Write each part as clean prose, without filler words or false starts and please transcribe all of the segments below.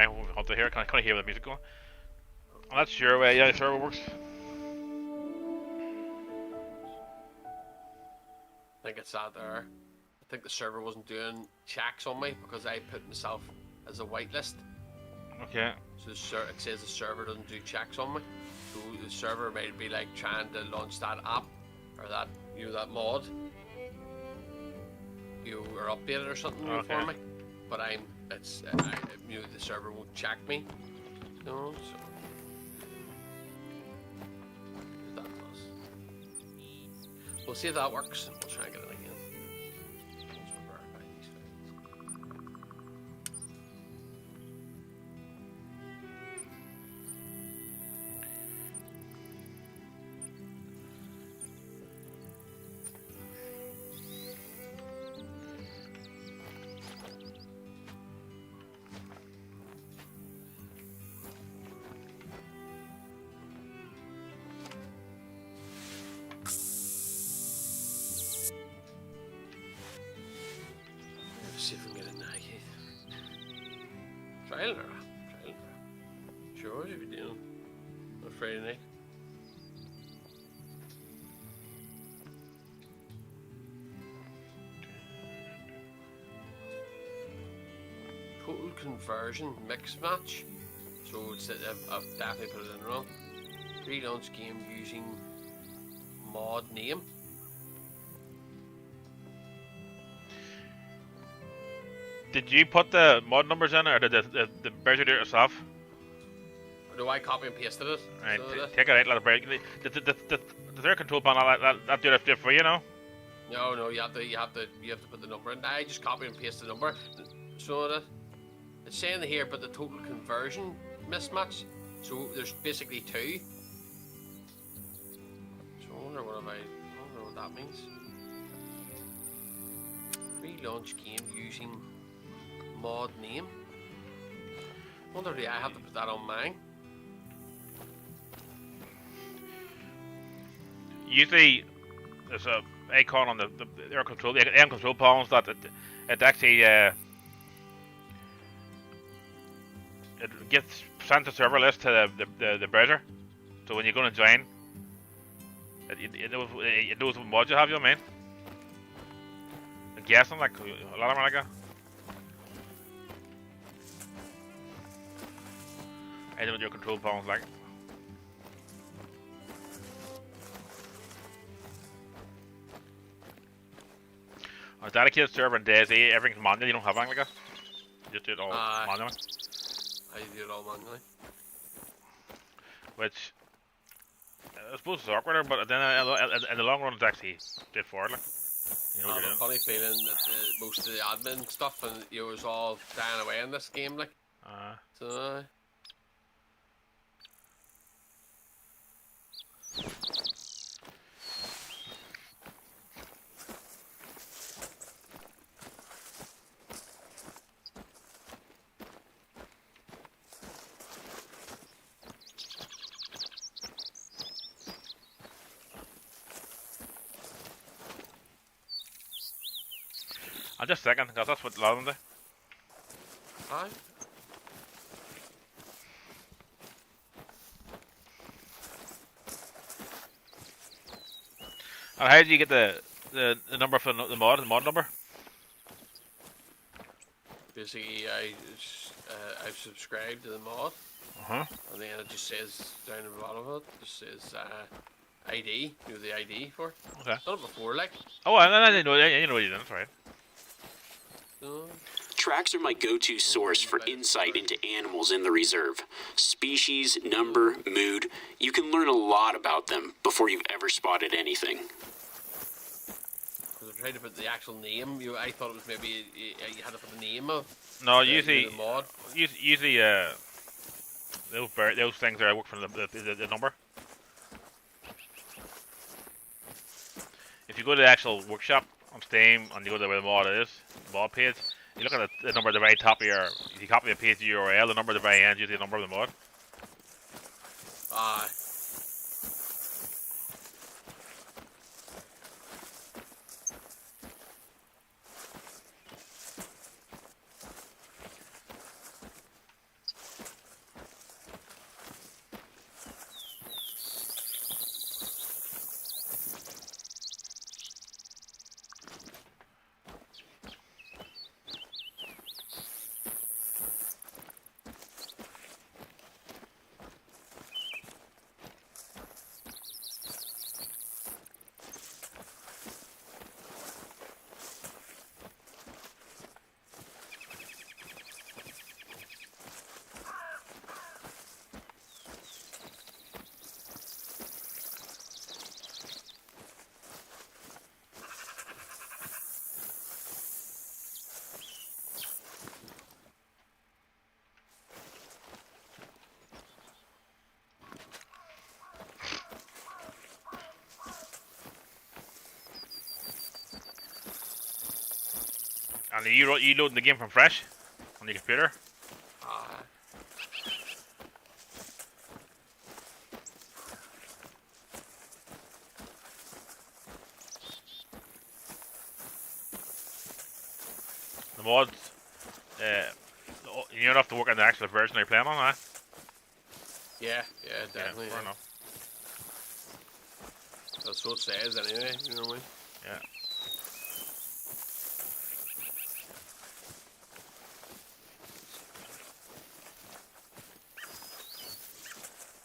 anyway. Up to here, can I hear the music going? I'm not sure. Yeah, the server works. I think it's that there. I think the server wasn't doing checks on me because I put myself as a whitelist. Okay. So it says the server doesn't do checks on me. So the server might be like trying to launch that app or that that mod, or update it or something for me. But the server won't check me. No, so that does. We'll see if that works. We'll try and get it again. See if we can get it now, Keith. Trial. Sure, if you're doing on Friday night. Total conversion mix match. So it's I've definitely put it in wrong. Relaunch game using mod name. Did you put the mod numbers in, or did the browser do it yourself? Or do I copy and pasted it? Right, So take it out, let it break. The third control panel that do it for you, know? No, you have to put the number in. I just copy and paste the number. So that it's saying here, but the total conversion mismatch. So there's basically two. So I wonder what that means. Relaunch game using mod name. Wonder do I have to put that on mine? Usually, there's a icon on the air control panels that it actually it gets sent the server list to the browser. So when you're going to join, it knows what mod you have. You know what I mean? I'm guessing like a lot of them like that. I know what your control panels like. On a dedicated server in DayZ, everything's manual. You don't have anything like that. You just do it all manually. I do it all manually. Which I suppose is awkward, but then in the long run, it's actually straightforward. Like, you know what I you're have a doing. funny feeling that most of the admin stuff and was all dying away in this game, like. So. I'm just thinking, because that's what a lot of them do. Aye. And how did you get the number for the mod number? Basically, I've subscribed to the mod, and then it just says down the bottom of it, just says ID, the ID for it. Okay. Done it before, like. Oh, I didn't know. You know what you did. That's right. Tracks are my go-to source for insight into animals in the reserve. Species, number, mood. You can learn a lot about them before you've ever spotted anything. Because I tried to put the actual name. I thought it was maybe you had to put the name of. No, usually, the mod. Usually, those things are work from the number. If you go to the actual workshop on Steam and you go to where the mod is, the mod page, you look at the number at the very top of your. If you copy the page URL, the number at the very end is usually the number of the mod. Aye. And you loading the game from fresh on your computer. The mods, you don't have to work on the actual version you're playing on, huh? Yeah, definitely. Yeah, fair enough. That's what it says anyway, you know what I mean? Yeah.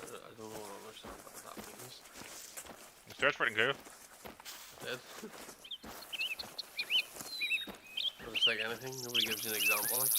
I don't understand what that means. Search for it in Google. Did. It's like anything, nobody gives you an example. Like.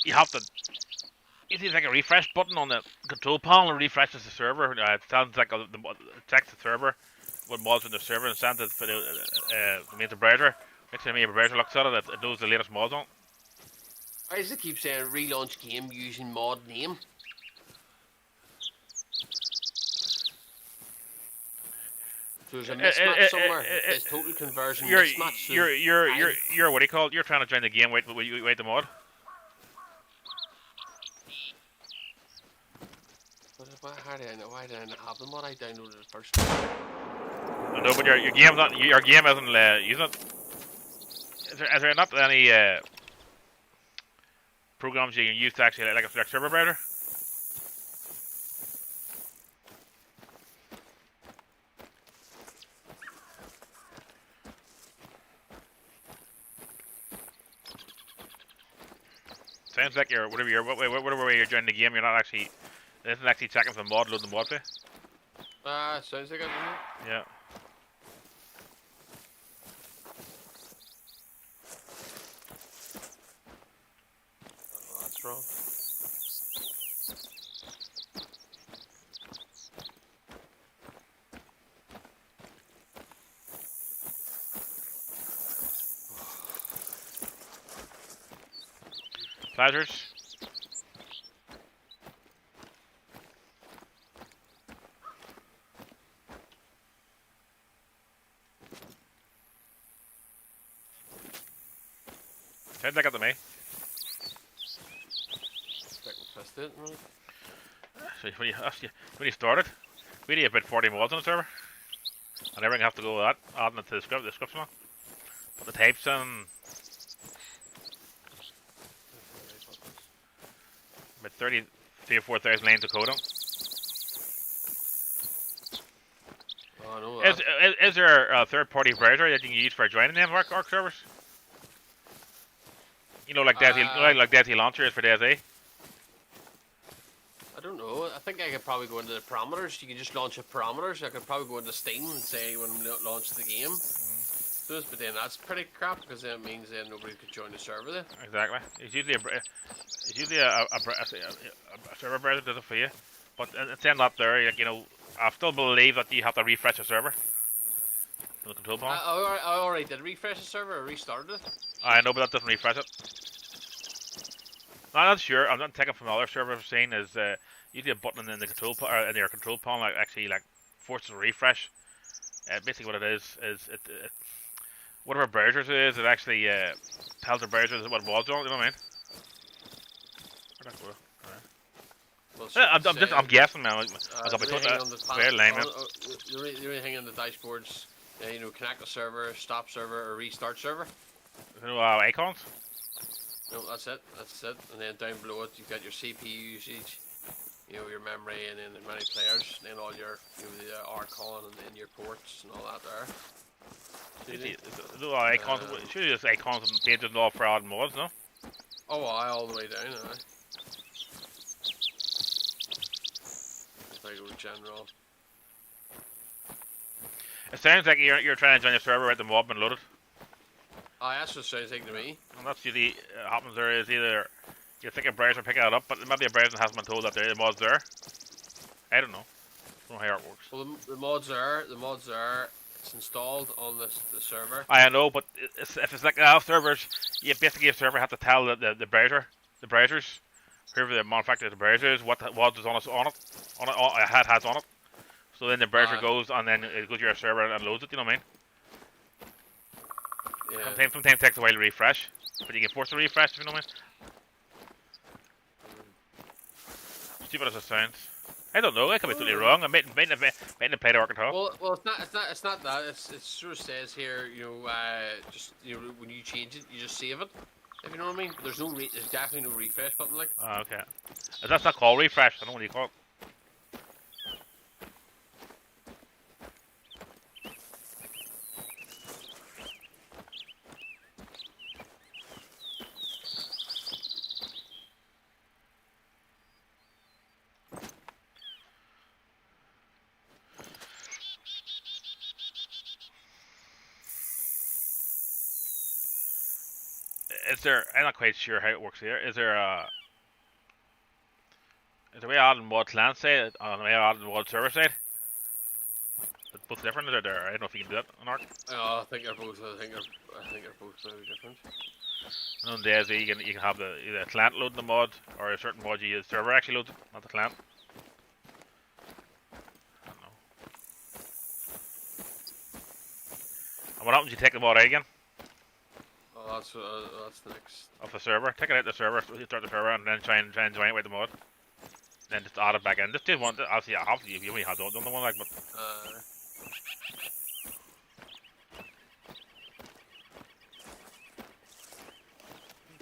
You have to. It is like a refresh button on the control panel. Refreshes the server. It sounds like it checks the server, what mods in the server, and sends it for the main browser. Next time your browser looks at it, it knows the latest mods on. Why does it keep saying relaunch game using mod name? So there's a mismatch somewhere. There's total conversion mismatch. So you're what do you call it? You're trying to join the game. Wait the mod. How do I know? Why did I not have the mod? I downloaded it first. I know, but your game isn't using it. Is there not any programs you can use to actually like a server browser? Sounds like whatever way you're joining the game, you're not actually. It isn't actually checking for the mod, loading the mod play. Sounds like it. Yeah. Oh, that's wrong. Pleasures. Sounds like it to me. So when you started, we had about 40 mods on the server, and everything have to go with that, adding it to the description. Put the types in. About 3 or 4,000 lines of code on. Oh, I know Is, that. is there a third-party browser that you can use for joining them Arc servers? You know, like Desi Launcher is for DSA. I don't know. I think I could probably go into the parameters. You can just launch a parameters. I could probably go into Steam and say when we launch the game. But then that's pretty crap because then it means then nobody could join the server then. Exactly. It's usually a server browser does it for you, but it's end up there. Like, you know, I still believe that you have to refresh the server. The control panel. I already did refresh the server. I restarted it. I know, but that doesn't refresh it. No, I'm not sure. I'm not taking from other servers. I've seen is usually a button in the control in your control panel like actually like forces a refresh. Basically, what it is it whatever browsers it is, it actually tells the browsers what was on. You know what I mean? Where'd that go? Well, I'm guessing, man. the Very lame, man. the only thing on the dashboards, you know, connect the server, stop server, or restart server. No icons. No, that's it. That's it. And then down below it, you've got your CPU usage, you know, your memory, and then many players, and then all your, you know, the Archon, and then your ports and all that there. No icons. Should just icons and pages and all for adding mods, no? Oh, all the way down. If I go general. It sounds like you're trying to join a server, write the mob and load it. That's what it sounds like to me. And that's usually happens there is either you think a browser picking it up, but maybe a browser hasn't been told that the mod's there. I don't know. I don't know how it works. Well, the mod's there. The mod's there. It's installed on the server. I know, but if it's like servers, you basically a server have to tell the browsers, whoever the manufacturer of the browsers, what is on it, has on it. So then the browser goes and then it goes to your server and loads it. You know what I mean? Yeah. Sometimes it takes a while to refresh, but you can force a refresh if you know what I mean. Stupid as it sounds. I don't know. I could be totally wrong. I'm making the play to work and talk. Well, it's not that. It sort of says here, you know, just you know, when you change it, you just save it. If you know what I mean. But there's definitely no refresh button like. Oh, okay. That's not called refresh. I don't know what you call it. Is there? I'm not quite sure how it works here. Is there a way out on mod client side and a way out on mod server side? It's both different. Is there? I don't know if you can do that on Arc. I think they're both. I think they're both very different. And on DayZ you can have either client loading the mod or a certain mod you use server actually loads it, not the client. I don't know. And what happens? You take the mod out again. That's next. Of the server. Take it out the server, start the server, and then try and join it with the mod. Then just add it back in. Just do one. Obviously, you only have done the one like, but. I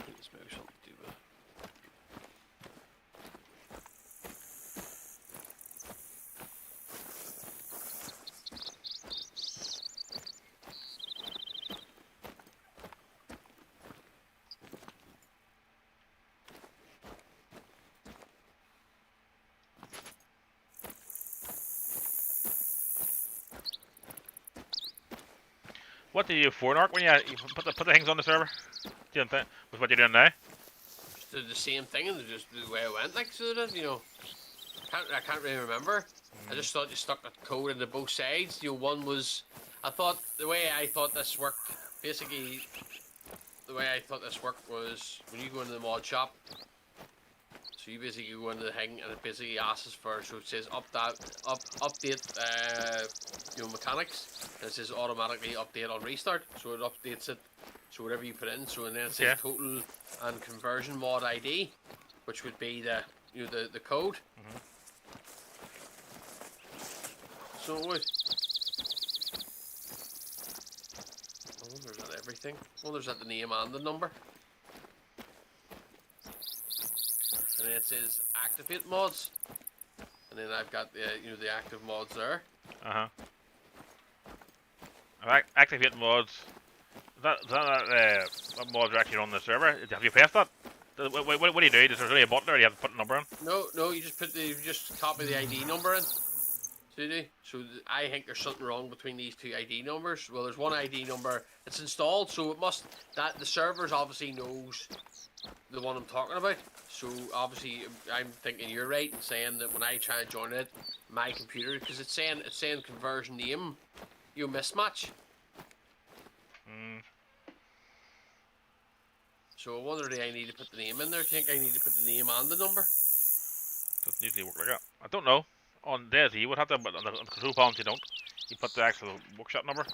think it's maybe something to do with. What do you do for an Arc when you put the things on the server? With what you're doing now? Just did the same thing and just the way it went, like so that you know. I can't really remember. I just thought you stuck the code into both sides. You know, one was. I thought the way I thought this worked. Basically, the way I thought this worked was when you go into the mod shop. So you basically go into the thing and it basically asks for, so it says update you know, mechanics, and it says automatically update on restart, so it updates it, so whatever you put in, so and then it says total and conversion mod ID, which would be the, you know, the code. So it would. I wonder is that everything? I wonder is that the name and the number? and then it says activate mods, and then I've got the the active mods there. Activate mods. That mods are actually on the server. Have you pressed that? What do you do? Is there really a button there? You have to put a number in. No, you just copy the ID number in. So I think there's something wrong between these two ID numbers. Well, there's one ID number that's installed, so it must the servers obviously knows the one I'm talking about. So obviously I'm thinking you're right in saying that when I try and join it, my computer, because it's saying conversion name, mismatch. So I wonder, do I need to put the name in there? Do you think I need to put the name and the number? Doesn't usually work like that. I don't know. On DayZ you would have to, but on the control panels you don't. You put the actual workshop number.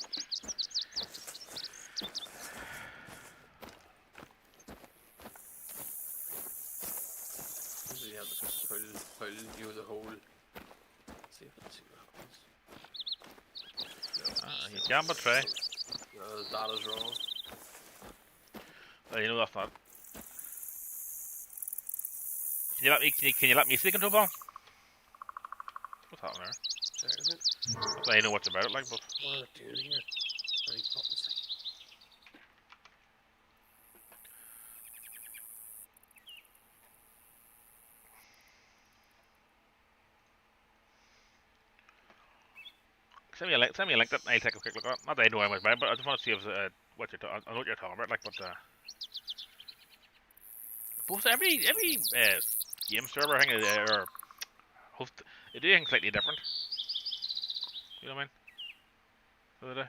So you have to put the whole. Let's see what happens. You can, but try. No, the data's wrong. You know that's not. Can you let me see the control panel? What's happening there? Sorry, is it? I know what's about it, like, but What am I doing here? Right, buttons, like. send me a link that I'll take a quick look at. Not that I know much about it, but I just want to see if what you're I know what you're talking about, like, but both every game server thing or host, they do things slightly different. You know what I mean? So they do.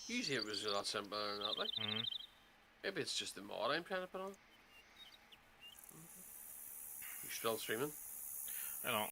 Usually it was a lot simpler than that, like. Maybe it's just the mod I'm trying to put on. You're still streaming? I don't know.